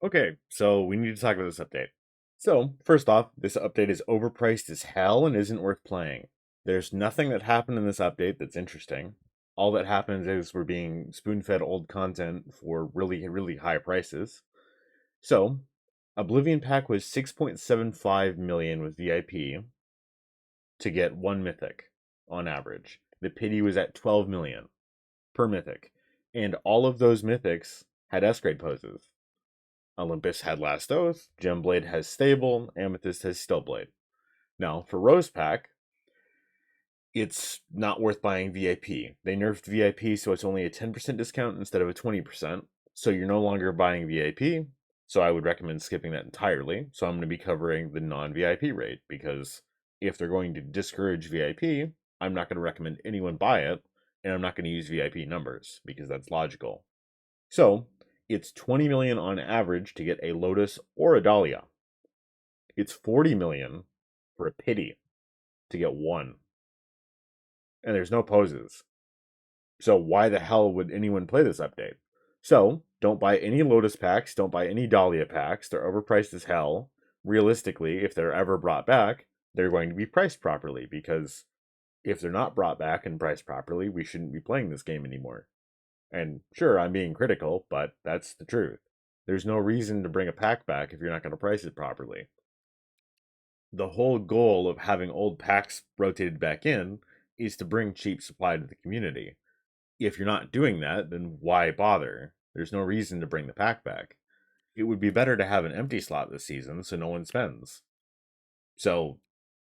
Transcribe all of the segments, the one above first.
Okay, so we need to talk about this update. So, first off, this update is overpriced as hell and isn't worth playing. There's nothing that happened in this update that's interesting. All that happens is we're being spoon-fed old content for really, really high prices. So, Oblivion Pack was 6.75 million with VIP to get one mythic on average. The pity was at 12 million per mythic. And all of those mythics had S-grade poses. Olympus had Last Oath, Gemblade has Stable, Amethyst has Stillblade. Now, for Rose Pack, it's not worth buying VIP. They nerfed VIP, so it's only a 10% discount instead of a 20%. So you're no longer buying VIP, so I would recommend skipping that entirely. So I'm going to be covering the non-VIP rate, because if they're going to discourage VIP, I'm not going to recommend anyone buy it, and I'm not going to use VIP numbers, because that's logical. So, it's 20 million on average to get a Lotus or a Dahlia. It's 40 million for a Pity to get one. And there's no poses. So why the hell would anyone play this update? So, don't buy any Lotus packs, don't buy any Dahlia packs. They're overpriced as hell. Realistically, if they're ever brought back, they're going to be priced properly, because if they're not brought back and priced properly, we shouldn't be playing this game anymore. And sure, I'm being critical, but that's the truth. There's no reason to bring a pack back if you're not going to price it properly. The whole goal of having old packs rotated back in is to bring cheap supply to the community. If you're not doing that, then why bother? There's no reason to bring the pack back. It would be better to have an empty slot this season so no one spends. So,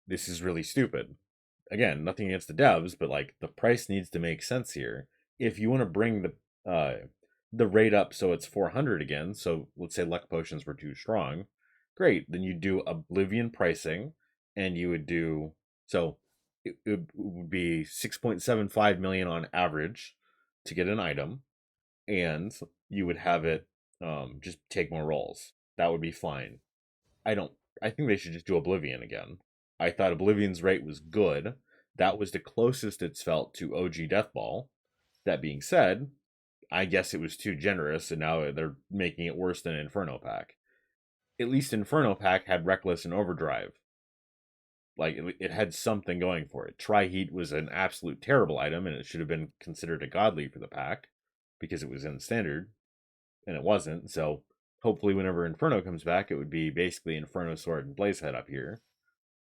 this is really stupid. Again, nothing against the devs, but like the price needs to make sense here. If you want to bring the rate up so it's 400 again, so let's say luck potions were too strong, great. Then you do Oblivion pricing, and you would do so. It would be 6.75 million on average to get an item, and you would have it just take more rolls. That would be fine. I don't. I think they should just do Oblivion again. I thought Oblivion's rate was good. That was the closest it's felt to OG Deathball. That being said, I guess it was too generous, and now they're making it worse than Inferno Pack. At least Inferno Pack had Reckless and Overdrive. Like, it had something going for it. Tri-Heat was an absolute terrible item, and it should have been considered a godly for the pack, because it was in standard, and it wasn't. So hopefully whenever Inferno comes back, it would be basically Inferno Sword and Blazehead up here,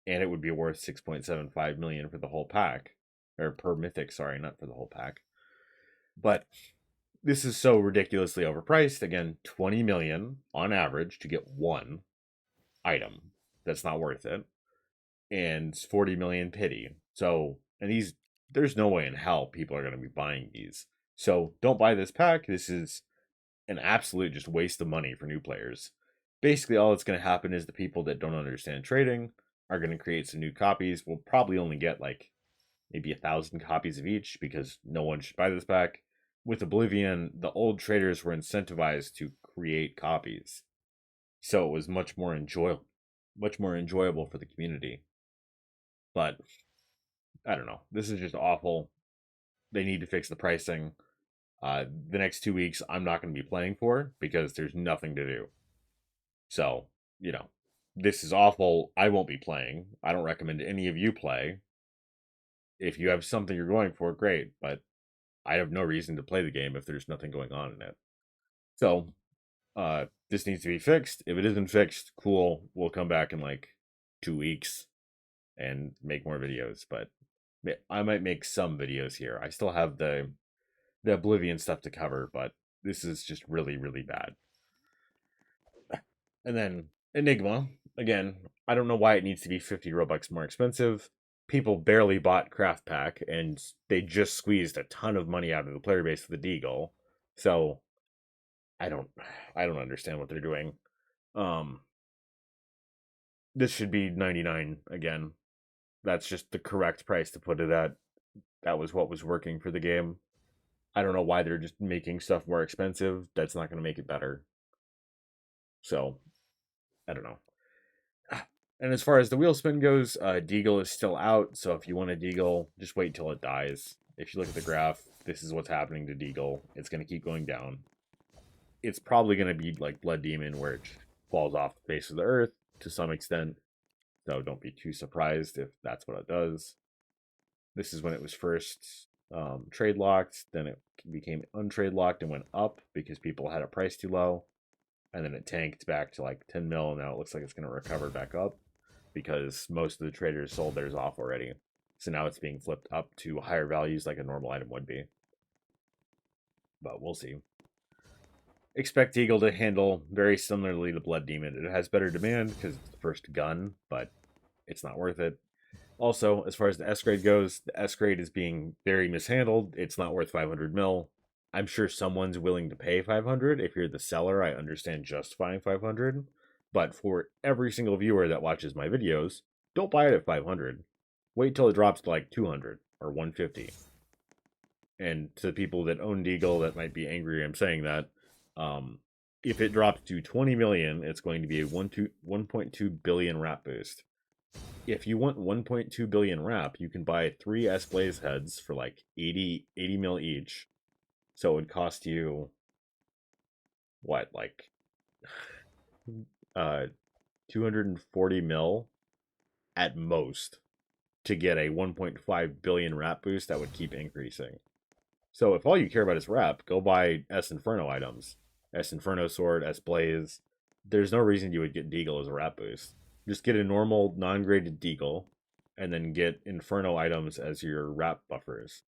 and it would be worth 6.75 million for the whole pack, or per mythic, sorry, not for the whole pack. But this is so ridiculously overpriced. Again, 20 million on average to get one item. That's not worth it. And 40 million pity. So, and these, there's no way in hell people are going to be buying these. So don't buy this pack. This is an absolute just waste of money for new players. Basically, all that's going to happen is the people that don't understand trading are going to create some new copies. We'll probably only get like maybe 1,000 copies of each, because no one should buy this pack. With Oblivion, the old traders were incentivized to create copies, so it was much more enjoyable for the community. But I don't know. This is just awful. They need to fix the pricing. The next 2 weeks, I'm not going to be playing for, because there's nothing to do. So, this is awful. I won't be playing. I don't recommend any of you play. If you have something you're going for, great. But I have no reason to play the game if there's nothing going on in it. So, this needs to be fixed. If it isn't fixed, cool. We'll come back in like 2 weeks and make more videos. But I might make some videos here. I still have the Oblivion stuff to cover, but this is just really, really bad. And then Enigma, again, I don't know why it needs to be 50 Robux more expensive. People barely bought Craft Pack, and they just squeezed a ton of money out of the player base with the Deagle. So I don't understand what they're doing. This should be 99 again. That's just the correct price to put it at. That was what was working for the game. I don't know why they're just making stuff more expensive. That's not going to make it better. So, I don't know. And as far as the wheel spin goes, Deagle is still out. So if you want a Deagle, just wait till it dies. If you look at the graph, this is what's happening to Deagle. It's going to keep going down. it's probably going to be like Blood Demon, where it falls off the face of the earth to some extent. So don't be too surprised if that's what it does. This is when it was first trade locked, then it became untrade locked and went up because people had a price too low, and then it tanked back to like 10 mil. Now it looks like it's going to recover back up because most of the traders sold theirs off already. So now it's being flipped up to higher values like a normal item would be. But we'll see. Expect Eagle to handle very similarly to Blood Demon. It has better demand because it's the first gun, but it's not worth it. Also, as far as the S grade goes, the S grade is being very mishandled. It's not worth 500 mil. I'm sure someone's willing to pay 500. If you're the seller, I understand justifying 500. But for every single viewer that watches my videos, don't buy it at 500. Wait till it drops to like 200 or 150. And to people that own Deagle that might be angry I'm saying that, if it drops to 20 million, it's going to be a 1.2 billion wrap boost. If you want 1.2 billion wrap, you can buy 3 S Blaze heads for like 80 mil each. So it would cost you what, like 240 mil at most to get a 1.5 billion wrap boost that would keep increasing. So if all you care about is wrap, go buy S Inferno items. S Inferno Sword, S Blaze. There's no reason you would get Deagle as a wrap boost. Just get a normal non-graded Deagle, and then get Inferno items as your wrap buffers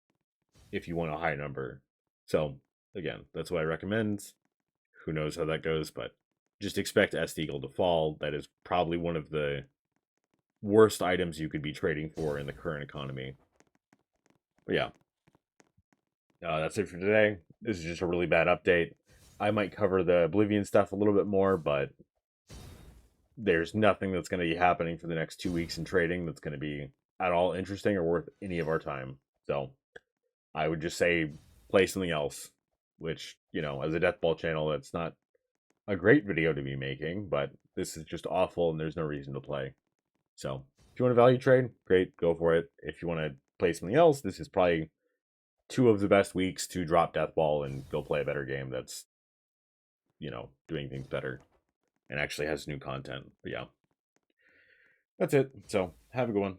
if you want a high number. So again, that's what I recommend. Who knows how that goes, but just expect S Deagle to fall. That is probably one of the worst items you could be trading for in the current economy. But yeah, that's it for today. This is just a really bad update. I might cover the Oblivion stuff a little bit more, but there's nothing that's going to be happening for the next 2 weeks in trading that's going to be at all interesting or worth any of our time. So I would just say play something else, which, as a Deathball channel, that's not a great video to be making, but this is just awful and there's no reason to play. So if you want to value trade, great, go for it. If you want to play something else, this is probably 2 of the best weeks to drop Deathball and go play a better game that's, doing things better and actually has new content. But yeah, that's it. So have a good one.